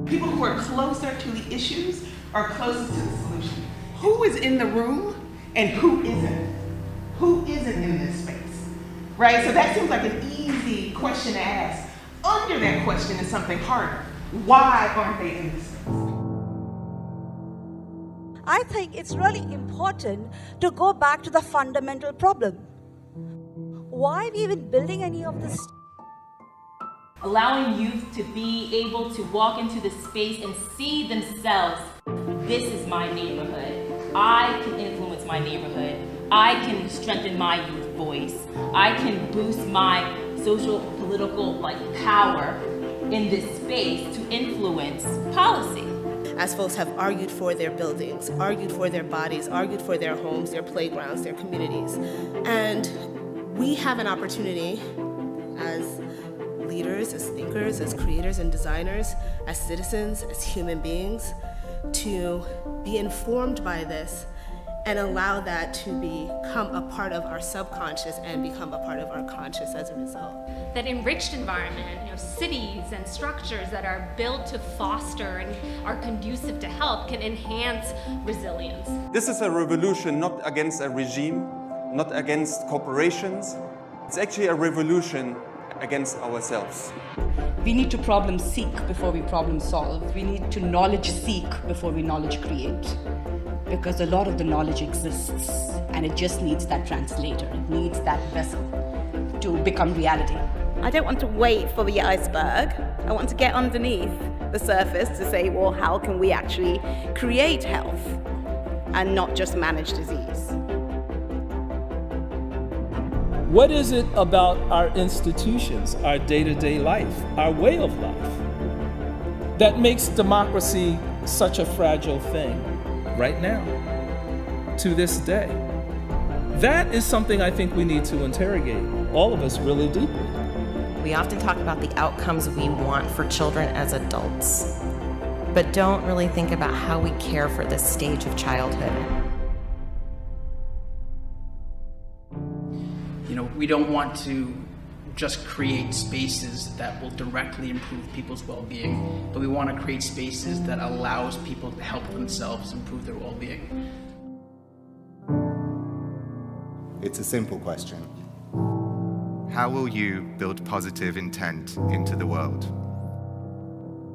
People who are closer to the issues are closest to the solution. Who is in the room and who isn't? Who isn't in this space, right? So that seems like an easy question to ask. Under that question is something harder. Why aren't they in this space? I think it's really important to go back to the fundamental problem. Why are we even building any of this? Allowing youth to be able to walk into the space and see themselves. This is my neighborhood. I can influence my neighborhood. I can strengthen my youth voice. I can boost my social, political power in this space to influence policy. As folks have argued for their buildings, argued for their bodies, argued for their homes, their playgrounds, their communities. And we have an opportunity as leaders, as thinkers, as creators and designers, as citizens, as human beings, to be informed by this and allow that to become a part of our subconscious and become a part of our conscious as a result. That enriched environment, cities and structures that are built to foster and are conducive to help can enhance resilience. This is a revolution not against a regime, not against corporations. It's actually a revolution against ourselves. We need to problem seek before we problem solve. We need to knowledge seek before we knowledge create. Because a lot of the knowledge exists and it just needs that translator. It needs that vessel to become reality. I don't want to wait for the iceberg. I want to get underneath the surface to say, well, how can we actually create health and not just manage disease? What is it about our institutions, our day-to-day life, our way of life, that makes democracy such a fragile thing right now, to this day? That is something I think we need to interrogate, all of us really deeply. We often talk about the outcomes we want for children as adults, but don't really think about how we care for this stage of childhood. We don't want to just create spaces that will directly improve people's well-being, but we want to create spaces that allows people to help themselves improve their well-being. It's a simple question. How will you build positive intent into the world?